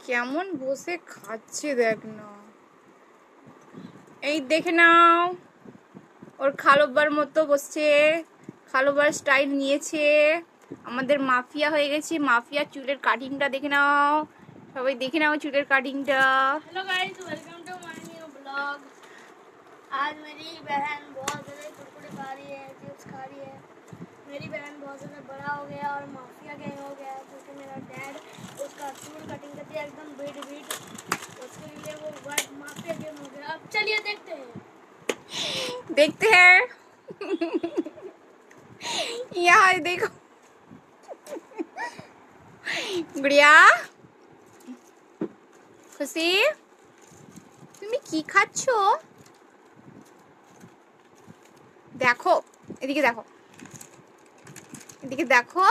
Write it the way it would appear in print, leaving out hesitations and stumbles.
কেমন বসে খাচ্ছে দেখ না, এই দেখে নাও ওর খালোবার মতো বসছে, খালোবার স্টাইল নিয়েছে। আমাদের মাফিয়া হয়ে গেছে, মাফিয়া। চুলের কাটিংটা দেখে নাও, সবাই দেখে নাও চুলের কাটিংটা। Hello guys, welcome to my new blog. आज मेरी बहन बहुत ज़्यादा कुरकुरे खा रही है, चिप्स खा रही है। मेरी बहन बहुत ज़्यादा बड़ा हो गया और माफिया गैंग हो गया, क्योंकि मेरा डैड उसका चूल कटिंग कर दिया एकदम बीट बीट, उसके लिए वो वाइट माफिया गैंग हो गया। अब चलिए देखते हैं यहाँ देखो गुड़िया, খুশি তুমি কি খাচ্ছো? দেখো, এদিকে দেখো, এদিকে দেখো।